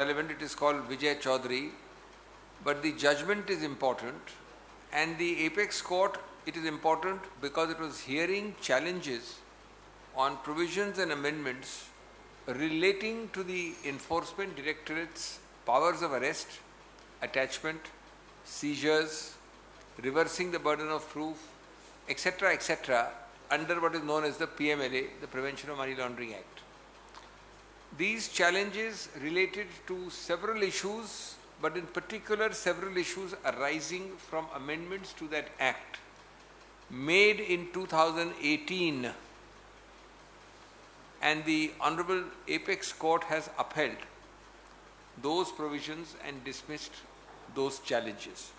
relevant, it is called Vijay Chaudhary, but the judgment is important, and the apex court, it is important because it was hearing challenges on provisions and amendments relating to the Enforcement Directorate's powers of arrest, attachment, seizures, reversing the burden of proof, etc., under what is known as the PMLA, the Prevention of Money Laundering Act. These challenges related to several issues, but in particular several issues arising from amendments to that act made in 2018, and the Honorable Apex Court has upheld those provisions and dismissed those challenges.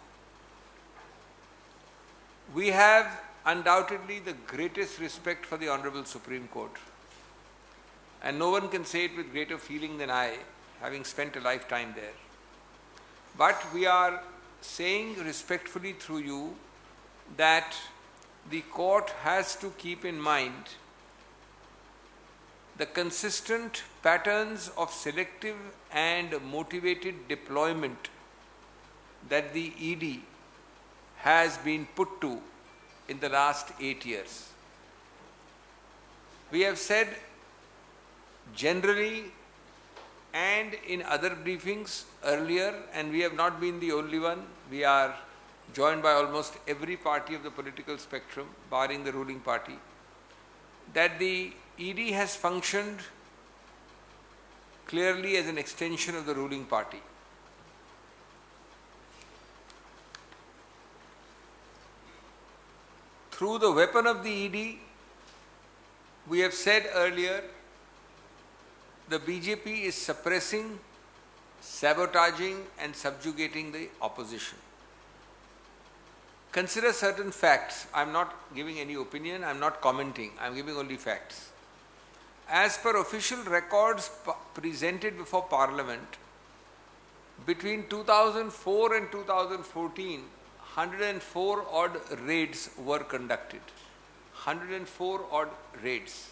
We have undoubtedly the greatest respect for the Honorable Supreme Court, and no one can say it with greater feeling than I, having spent a lifetime there. But we are saying respectfully through you that the court has to keep in mind the consistent patterns of selective and motivated deployment that the ED has been put to in the last 8 years. We have said generally and in other briefings earlier, and we have not been the only one, we are joined by almost every party of the political spectrum, barring the ruling party, that the ED has functioned clearly as an extension of the ruling party. Through the weapon of the ED, we have said earlier, the BJP is suppressing, sabotaging and subjugating the opposition. Consider certain facts. I am not giving any opinion, I am not commenting, I am giving only facts. As per official records presented before Parliament, between 2004 and 2014, 104 odd raids were conducted. 104 odd raids.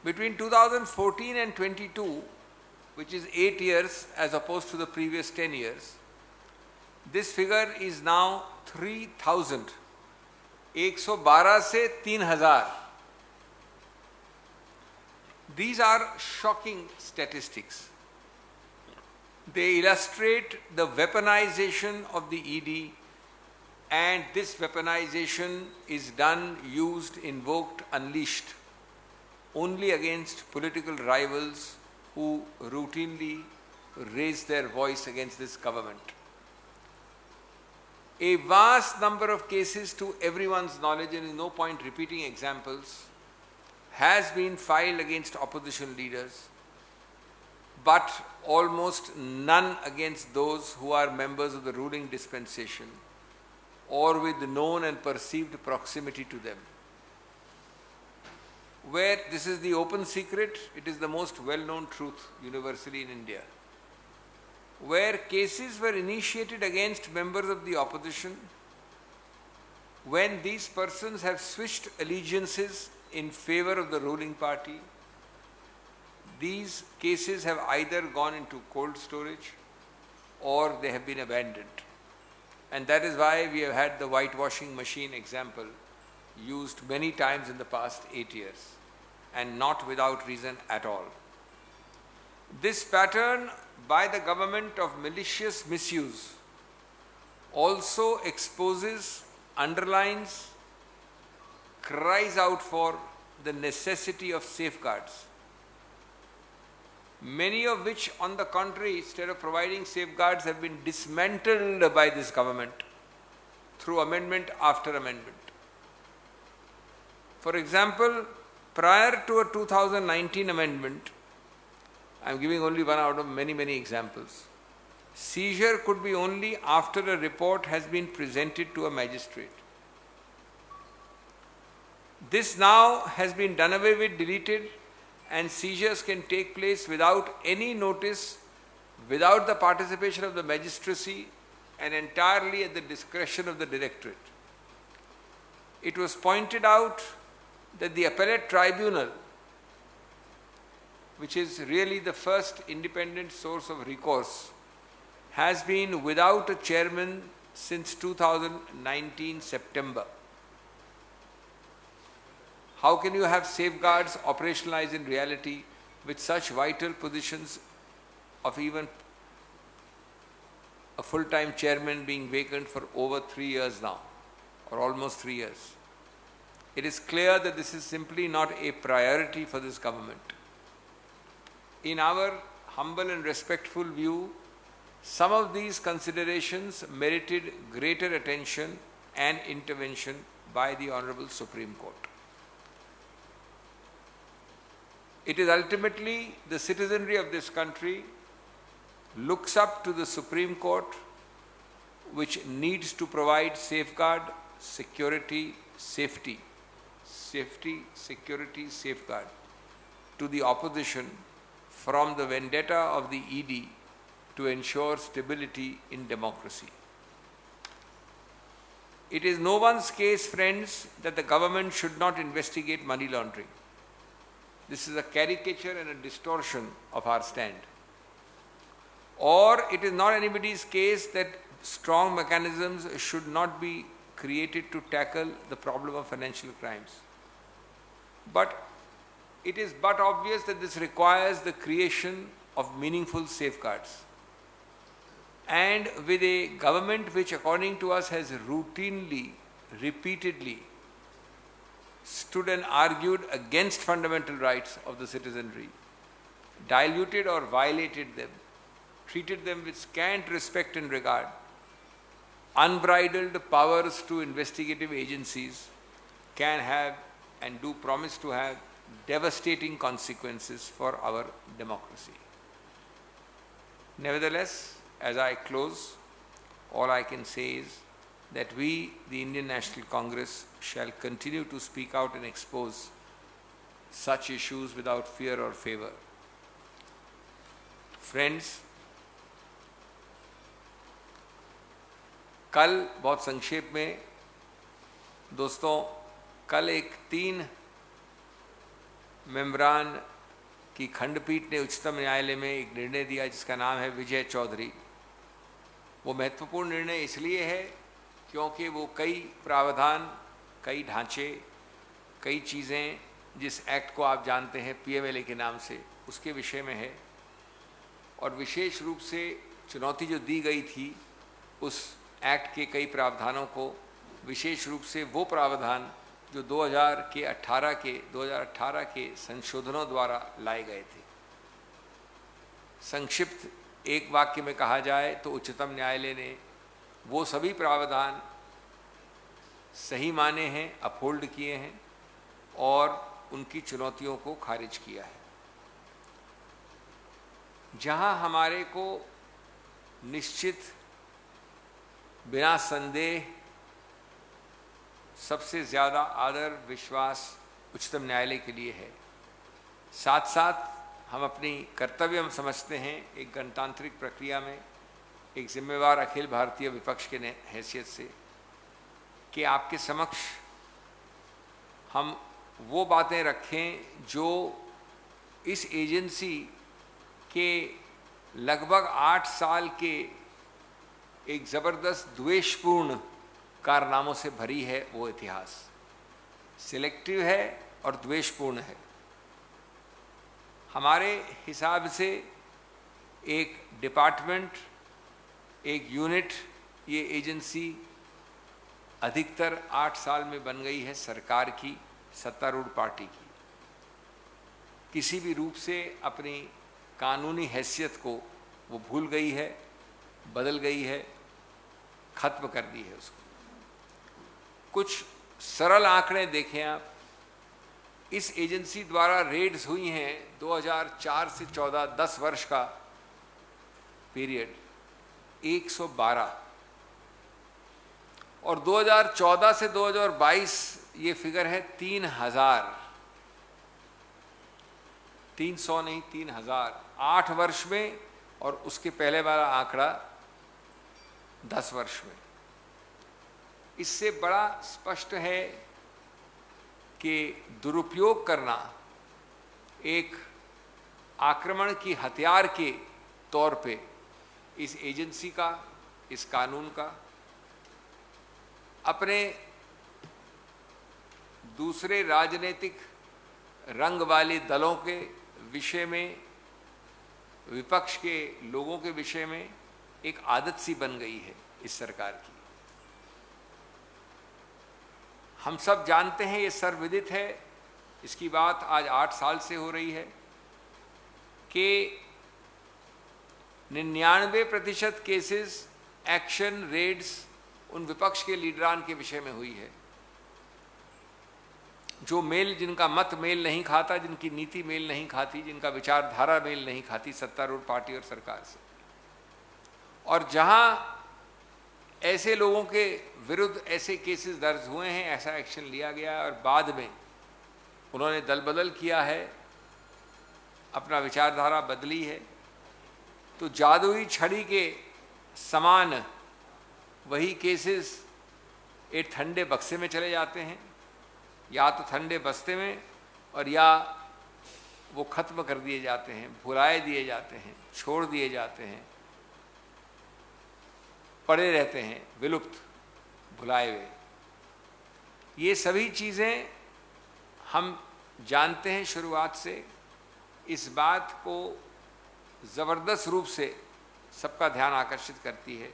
Between 2014 and 22, which is 8 years as opposed to the previous 10 years, this figure is now 3,000. 112 se 3,000. These are shocking statistics. They illustrate the weaponization of the ED, and this weaponization is done, used, invoked, unleashed only against political rivals who routinely raise their voice against this government. A vast number of cases, to everyone's knowledge, and there is no point repeating examples, has been filed against opposition leaders, but almost none against those who are members of the ruling dispensation or with known and perceived proximity to them. Where this is the open secret, it is the most well-known truth universally in India. Where cases were initiated against members of the opposition, when these persons have switched allegiances in favor of the ruling party, these cases have either gone into cold storage or they have been abandoned. And that is why we have had the whitewashing machine example used many times in the past 8 years, and not without reason at all. This pattern by the government of malicious misuse also exposes, underlines, cries out for the necessity of safeguards, many of which, on the contrary, instead of providing safeguards, have been dismantled by this government through amendment after amendment. For example, prior to a 2019 amendment, I am giving only one out of many, many examples, seizure could be only after a report has been presented to a magistrate. This now has been done away with, deleted, and seizures can take place without any notice, without the participation of the magistracy, and entirely at the discretion of the directorate. It was pointed out that the appellate tribunal, which is really the first independent source of recourse, has been without a chairman since 2019 September. How can you have safeguards operationalized in reality with such vital positions of even a full-time chairman being vacant for over 3 years now, or almost 3 years? It is clear that this is simply not a priority for this government. In our humble and respectful view, some of these considerations merited greater attention and intervention by the Honorable Supreme Court. It is ultimately the citizenry of this country looks up to the Supreme Court, which needs to provide safeguard, security, safety, security, safeguard to the opposition from the vendetta of the ED to ensure stability in democracy. It is no one's case, friends, that the government should not investigate money laundering. This is a caricature and a distortion of our stand. Or it is not anybody's case that strong mechanisms should not be created to tackle the problem of financial crimes. But it is but obvious that this requires the creation of meaningful safeguards. And with a government which, according to us, has routinely, repeatedly stood and argued against fundamental rights of the citizenry, diluted or violated them, treated them with scant respect and regard, unbridled powers to investigative agencies can have and do promise to have devastating consequences for our democracy. Nevertheless, as I close, all I can say is that we, the Indian National Congress, shall continue to speak out and expose such issues without fear or favor. Friends, कल बहुत संक्षेप में दोस्तों, कल एक 3 मेंबरान की खंडपीठ ने उच्चतम न्यायालय में एक निर्णय दिया जिसका नाम है विजय चौधरी। वो महत्वपूर्ण निर्णय इसलिए है क्योंकि वो कई प्रावधान, कई ढांचे, कई चीज़ें जिस एक्ट को आप जानते हैं पीएमएलए के नाम से, उसके विषय में है। और विशेष रूप से चुनौती जो दी गई थी उस एक्ट के कई प्रावधानों को, विशेष रूप से वो प्रावधान जो 2018 के संशोधनों द्वारा लाए गए थे। संक्षिप्त एक वाक्य में कहा जाए तो उच्चतम न्यायालय ने वो सभी प्रावधान सही माने हैं, अपहोल्ड किए हैं और उनकी चुनौतियों को खारिज किया है। जहां हमारे को निश्चित बिना संदेह सबसे ज़्यादा आदर विश्वास उच्चतम न्यायालय के लिए है, साथ साथ हम अपनी कर्तव्य हम समझते हैं एक गणतांत्रिक प्रक्रिया में, एक जिम्मेवार अखिल भारतीय विपक्ष के हैसियत से, कि आपके समक्ष हम वो बातें रखें जो इस एजेंसी के लगभग 8 साल के एक ज़बरदस्त द्वेषपूर्ण कारनामों से भरी है। वो इतिहास सिलेक्टिव है और द्वेषपूर्ण है। हमारे हिसाब से एक डिपार्टमेंट, एक यूनिट, ये एजेंसी अधिकतर 8 साल में बन गई है सरकार की, सत्तारूढ़ पार्टी की। किसी भी रूप से अपनी कानूनी हैसियत को वो भूल गई है, बदल गई है, खत्म कर दी है उसको। कुछ सरल आंकड़े देखें आप, इस एजेंसी द्वारा रेड्स हुई हैं 2004 से 14, 10 वर्ष का पीरियड 112, और 2014 से 2022 ये फिगर है 3000, 300 नहीं 3000, 8 वर्ष में। और उसके पहले वाला आंकड़ा 10 वर्ष में। इससे बड़ा स्पष्ट है कि दुरुपयोग करना एक आक्रमण की हथियार के तौर पे इस एजेंसी का, इस कानून का अपने दूसरे राजनीतिक रंग वाले दलों के विषय में, विपक्ष के लोगों के विषय में एक आदत सी बन गई है इस सरकार की। हम सब जानते हैं, ये सर्वविदित है, इसकी बात आज 8 साल से हो रही है कि 99% केसेस, एक्शन, रेड्स उन विपक्ष के लीडरान के विषय में हुई है जिनका मत मेल नहीं खाता, जिनकी नीति मेल नहीं खाती, जिनका विचारधारा मेल नहीं खाती सत्तारूढ़ पार्टी और सरकार से। और जहां ऐसे लोगों के विरुद्ध ऐसे केसेस दर्ज हुए हैं, ऐसा एक्शन लिया गया है और बाद में उन्होंने दल बदल किया है, अपना विचारधारा बदली है, तो जादुई छड़ी के समान वही केसेस एक ठंडे बक्से में चले जाते हैं, या तो ठंडे बस्ते में, और या वो खत्म कर दिए जाते हैं, भुलाए दिए जाते हैं, छोड़ दिए जाते हैं, पड़े रहते हैं विलुप्त, भुलाए हुए। ये सभी चीज़ें हम जानते हैं शुरुआत से। इस बात को ज़बरदस्त रूप से सबका ध्यान आकर्षित करती है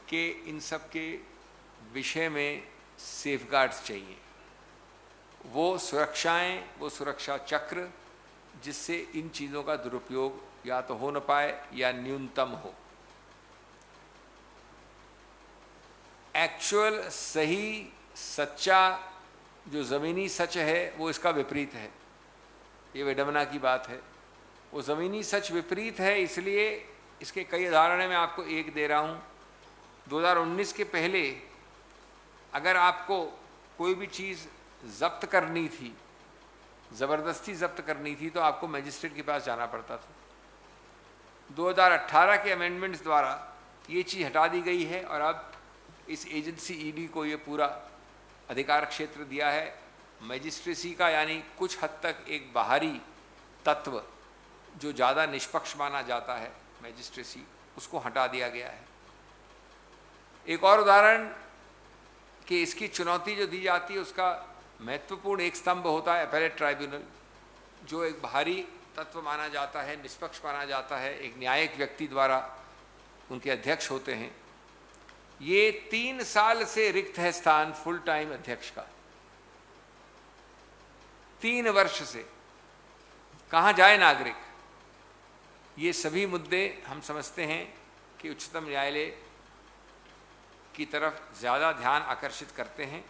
कि इन सब के विषय में सेफगार्ड्स चाहिए, वो सुरक्षाएं, वो सुरक्षा चक्र जिससे इन चीज़ों का दुरुपयोग या तो हो न पाए या न्यूनतम हो। एक्चुअल सही सच्चा जो ज़मीनी सच है वो इसका विपरीत है। ये विडंबना की बात है, वो ज़मीनी सच विपरीत है। इसलिए इसके कई उदाहरण मैं आपको एक दे रहा हूँ। 2019 के पहले अगर आपको कोई भी चीज़ जब्त करनी थी, ज़बरदस्ती जब्त करनी थी, तो आपको मजिस्ट्रेट के पास जाना पड़ता था। 2018 के अमेंडमेंट्स द्वारा ये चीज़ हटा दी गई है और अब इस एजेंसी ईडी को ये पूरा अधिकार क्षेत्र दिया है मजिस्ट्रेसी का, यानी कुछ हद तक एक बाहरी तत्व जो ज़्यादा निष्पक्ष माना जाता है मजिस्ट्रेसी, उसको हटा दिया गया है। एक और उदाहरण कि इसकी चुनौती जो दी जाती है उसका महत्वपूर्ण एक स्तंभ होता है अपीलेट ट्राइब्यूनल, जो एक बाहरी तत्व माना जाता है, निष्पक्ष माना जाता है, एक न्यायिक व्यक्ति द्वारा उनके अध्यक्ष होते हैं। ये 3 साल से रिक्त है स्थान फुल टाइम अध्यक्ष का, 3 वर्ष से। कहाँ जाए नागरिक? ये सभी मुद्दे हम समझते हैं कि उच्चतम न्यायालय की तरफ ज़्यादा ध्यान आकर्षित करते हैं,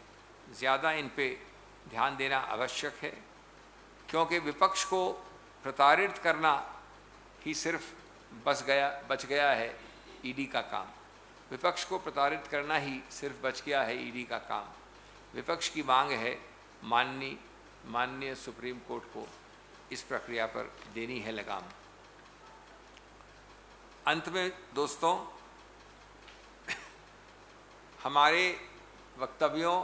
ज़्यादा इन पे ध्यान देना आवश्यक है, क्योंकि विपक्ष को प्रताड़ित करना ही सिर्फ बच गया है ईडी का काम। विपक्ष को प्रताड़ित करना ही सिर्फ बच गया है ईडी का काम। विपक्ष की मांग है माननीय सुप्रीम कोर्ट को इस प्रक्रिया पर देनी है लगाम। अंत में दोस्तों, हमारे वक्तव्यों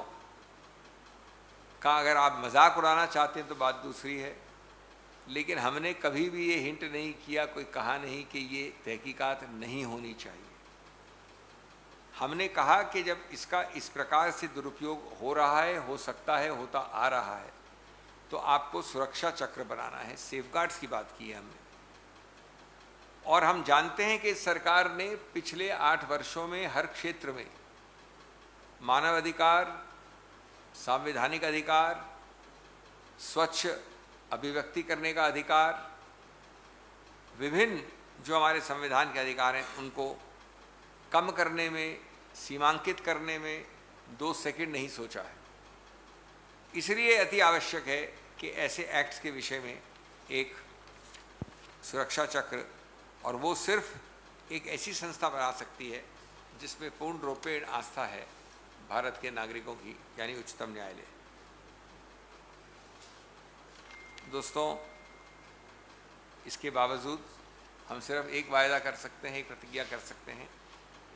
का अगर आप मजाक उड़ाना चाहते हैं तो बात दूसरी है, लेकिन हमने कभी भी ये हिंट नहीं किया, कोई कहा नहीं कि ये तहकीकात नहीं होनी चाहिए। हमने कहा कि जब इसका इस प्रकार से दुरुपयोग हो रहा है, हो सकता है, होता आ रहा है, तो आपको सुरक्षा चक्र बनाना है। सेफगार्ड्स की बात की है हमने, और हम जानते हैं कि सरकार ने पिछले 8 वर्षों में हर क्षेत्र में मानव अधिकार, संवैधानिक अधिकार, स्वच्छ अभिव्यक्ति करने का अधिकार, विभिन्न जो हमारे संविधान के अधिकार हैं उनको कम करने में, सीमांकित करने में 2 सेकंड नहीं सोचा है। इसलिए अति आवश्यक है कि ऐसे एक्ट्स के विषय में एक सुरक्षा चक्र, और वो सिर्फ एक ऐसी संस्था बना सकती है जिसमें पूर्ण रूपेण आस्था है भारत के नागरिकों की, यानी उच्चतम न्यायालय। दोस्तों, इसके बावजूद हम सिर्फ एक वायदा कर सकते हैं, एक प्रतिज्ञा कर सकते हैं।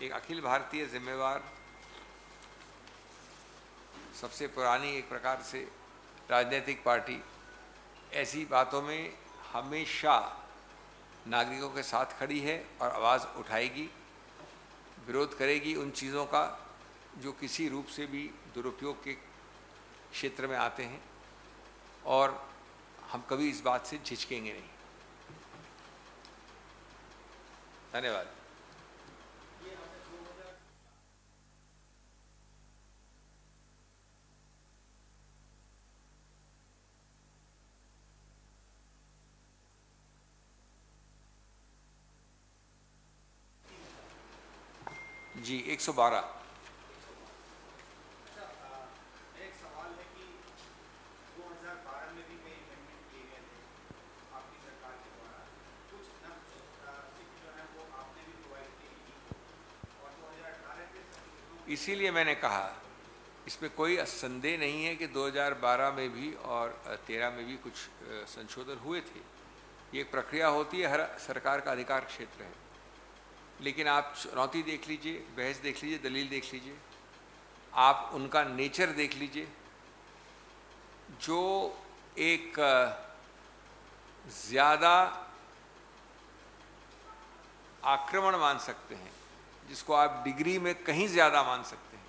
एक अखिल भारतीय जिम्मेवार, सबसे पुरानी एक प्रकार से राजनीतिक पार्टी ऐसी बातों में हमेशा नागरिकों के साथ खड़ी है और आवाज़ उठाएगी, विरोध करेगी उन चीज़ों का जो किसी रूप से भी दुरुपयोग के क्षेत्र में आते हैं, और हम कभी इस बात से झिझकेंगे नहीं। धन्यवाद। जी 112। इसीलिए मैंने कहा इसमें कोई संदेह नहीं है कि 2012 में भी और 13 में भी कुछ संशोधन हुए थे। ये एक प्रक्रिया होती है, हर सरकार का अधिकार क्षेत्र है। लेकिन आप चुनौती देख लीजिए, बहस देख लीजिए, दलील देख लीजिए, आप उनका नेचर देख लीजिए। जो एक ज़्यादा आक्रमण मान सकते हैं, जिसको आप डिग्री में कहीं ज़्यादा मान सकते हैं,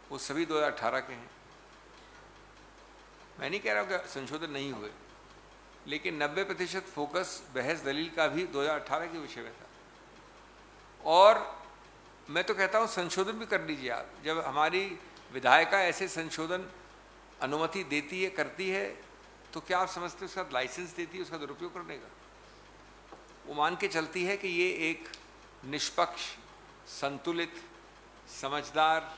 वो सभी 2018 के हैं। मैं नहीं कह रहा हूँ कि संशोधन नहीं हुए, लेकिन 90% फोकस बहस दलील का भी 2018 के विषय में था। और मैं तो कहता हूँ संशोधन भी कर लीजिए आप। जब हमारी विधायिका ऐसे संशोधन अनुमति देती है, करती है, तो क्या आप समझते हैं उसका लाइसेंस देती है उसका दुरुपयोग करने का? वो मान के चलती है कि ये एक निष्पक्ष, संतुलित, समझदार,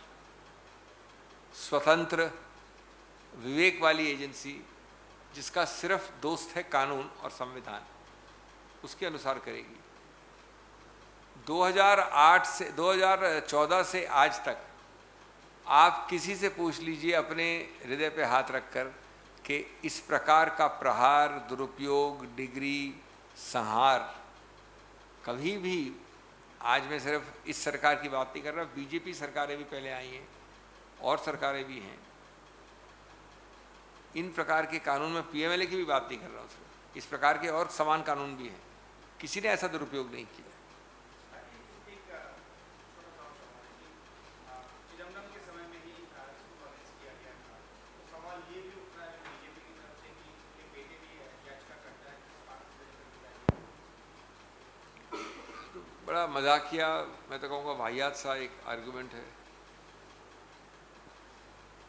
स्वतंत्र, विवेक वाली एजेंसी, जिसका सिर्फ दोस्त है कानून और संविधान, उसके अनुसार करेगी। 2014 से आज तक आप किसी से पूछ लीजिए अपने हृदय पे हाथ रखकर कि इस प्रकार का प्रहार, दुरुपयोग, डिग्री, संहार कभी भी, आज मैं सिर्फ इस सरकार की बात नहीं कर रहा, बीजेपी सरकारें भी पहले आई हैं और सरकारें भी हैं, इन प्रकार के कानून में पीएमएलए की भी बात नहीं कर रहा हूँ, इस प्रकार के और समान कानून भी हैं, किसी ने ऐसा दुरुपयोग नहीं किया। बड़ा मजाकिया, मैं तो कहूँगा वाहियात सा एक आर्गुमेंट है।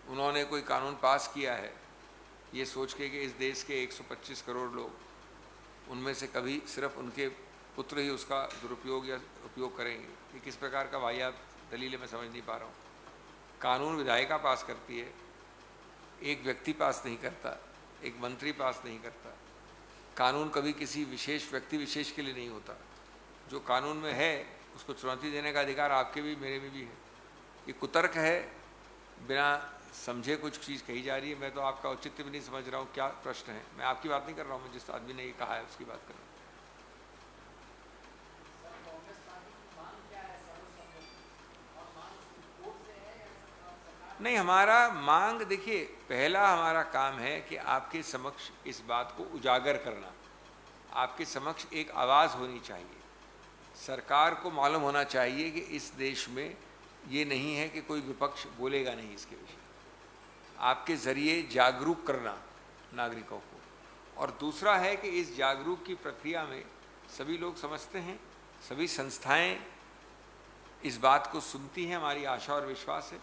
उन्होंने कोई कानून पास किया है ये सोच के कि इस देश के 125 करोड़ लोग, उनमें से कभी सिर्फ उनके पुत्र ही उसका दुरुपयोग या उपयोग करेंगे। ये किस प्रकार का वाहियात दलील है, मैं समझ नहीं पा रहा हूँ। कानून विधायिका पास करती है, एक व्यक्ति पास नहीं करता, एक मंत्री पास नहीं करता। कानून कभी किसी विशेष व्यक्ति विशेष के लिए नहीं होता। जो कानून में है उसको चुनौती देने का अधिकार आपके भी मेरे में भी है। ये कुतर्क है, बिना समझे कुछ चीज़ कही जा रही है। मैं तो आपका औचित्य भी नहीं समझ रहा हूँ, क्या प्रश्न है। मैं आपकी बात नहीं कर रहा हूँ, मैं जिस आदमी ने ये कहा है उसकी बात कर रहा हूँ। नहीं, हमारा मांग, देखिए, पहला हमारा काम है कि आपके समक्ष इस बात को उजागर करना। आपके समक्ष एक आवाज़ होनी चाहिए, सरकार को मालूम होना चाहिए कि इस देश में ये नहीं है कि कोई विपक्ष बोलेगा नहीं इसके विषय। आपके ज़रिए जागरूक करना नागरिकों को। और दूसरा है कि इस जागरूक की प्रक्रिया में सभी लोग समझते हैं, सभी संस्थाएं इस बात को सुनती हैं, हमारी आशा और विश्वास है।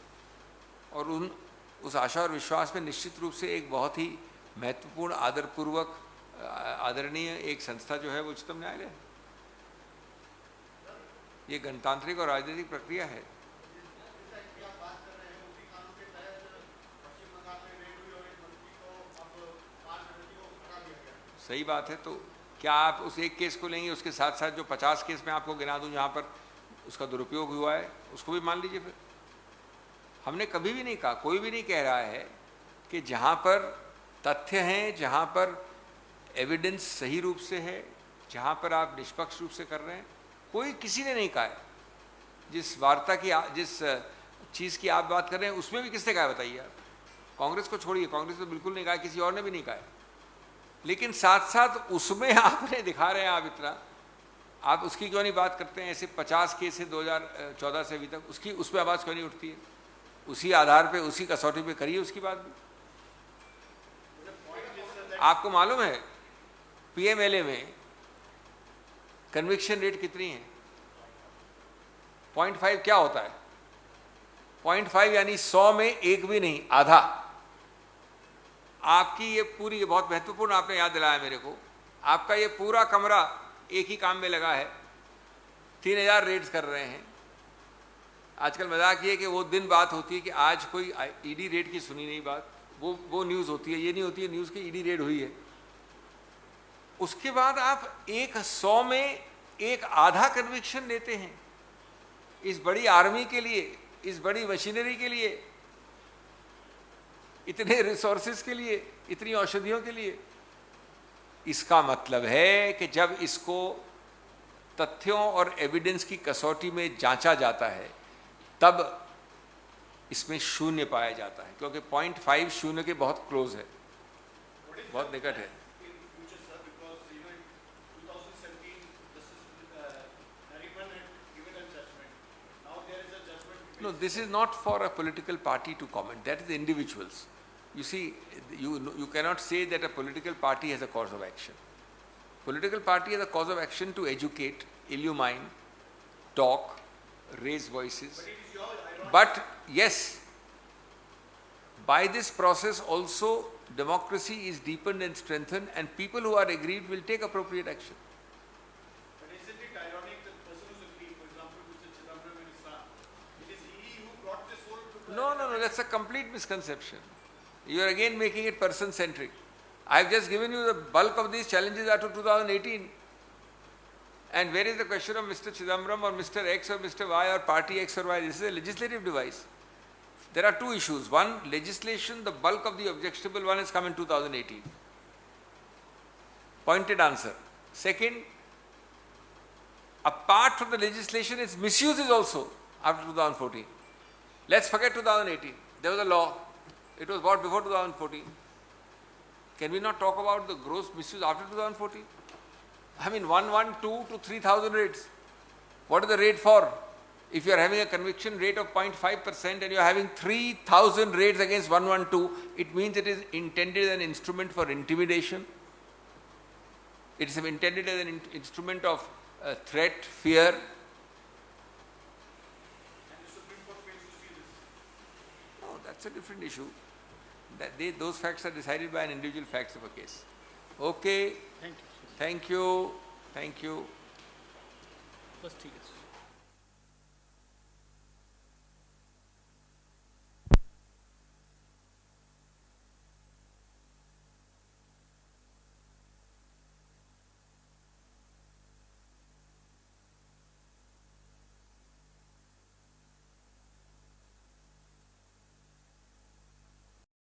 और उस आशा और विश्वास में निश्चित रूप से एक बहुत ही महत्वपूर्ण, आदरपूर्वक आदरणीय एक संस्था जो है वो उच्चतम न्यायालय है। ये गणतांत्रिक और राजनीतिक प्रक्रिया है। सही बात है। तो क्या आप उस एक केस को लेंगे, उसके साथ साथ जो 50 केस में आपको गिना दूं जहाँ पर उसका दुरुपयोग हुआ है, उसको भी मान लीजिए। फिर हमने कभी भी नहीं कहा, कोई भी नहीं कह रहा है कि जहाँ पर तथ्य हैं, जहाँ पर एविडेंस सही रूप से है, जहाँ पर आप निष्पक्ष रूप से कर रहे हैं, कोई किसी ने नहीं कहा है। जिस वार्ता की, जिस चीज़ की आप बात कर रहे हैं उसमें भी किसने कहा, बताइए आप। कांग्रेस को छोड़िए, कांग्रेस तो बिल्कुल नहीं कहा, किसी और ने भी नहीं कहा है। लेकिन साथ साथ उसमें आपने दिखा रहे हैं आप इतना आप उसकी क्यों नहीं बात करते हैं? ऐसे 50 केस है 2014 से अभी तक, उसकी उस पर आवाज़ क्यों नहीं उठती है? उसी आधार पे, उसी कसौटी पे करिए उसकी बात भी। आपको मालूम है पीएमएलए में कन्विक्शन रेट कितनी है? 0.5 क्या होता है? 0.5 यानी 100 में एक भी नहीं, आधा। आपकी ये पूरी, ये बहुत महत्वपूर्ण आपने याद दिलाया मेरे को, आपका ये पूरा कमरा एक ही काम में लगा है, 3000 रेड्स कर रहे हैं। आजकल मजाक ये कि वो दिन बात होती है कि आज कोई ईडी रेड की सुनी नहीं बात, वो न्यूज़ होती है, ये नहीं होती है न्यूज़ की ईडी रेड हुई है। उसके बाद आप 100 में एक आधा कन्विक्शन लेते हैं इस बड़ी आर्मी के लिए, इस बड़ी मशीनरी के लिए, इतने रिसोर्सेज के लिए, इतनी औषधियों के लिए। इसका मतलब है कि जब इसको तथ्यों और एविडेंस की कसौटी में जांचा जाता है तब इसमें शून्य पाया जाता है, क्योंकि 0.5 शून्य के बहुत क्लोज है, बहुत निकट है। No, this is not for a political party to comment. That is individuals. You see, you cannot say that a political party has a cause of action. Political party has a cause of action to educate, illumine, talk, raise voices. But yes, by this process also democracy is deepened and strengthened, and people who are aggrieved will take appropriate action. But isn't it ironic that the person who's aggrieved, for example, Mr. Chidambaram and his son, it is he who brought this whole to No, that's a complete misconception. You are again making it person-centric. I have just given you the bulk of these challenges are to 2018. And where is the question of Mr. Chidambaram or Mr. X or Mr. Y or party X or Y? This is a legislative device. There are two issues. One, legislation, the bulk of the objectionable one has come in 2018. Pointed answer. Second, apart from the legislation, its misuse is also after 2014. Let's forget 2018. There was a law. It was brought before 2014. Can we not talk about the gross misuse after 2014? I mean 112 to 3000 rates. What is the rate for? If you are having a conviction rate of 0.5% and you are having 3000 rates against 112, it means it is intended as an instrument for intimidation. It is intended as an instrument of threat, fear. And the Supreme Court fails to see this. No, that's a different issue. Those facts are decided by an individual facts of a case. Okay. Thank you. Thank you. Thank you. बस ठीक है।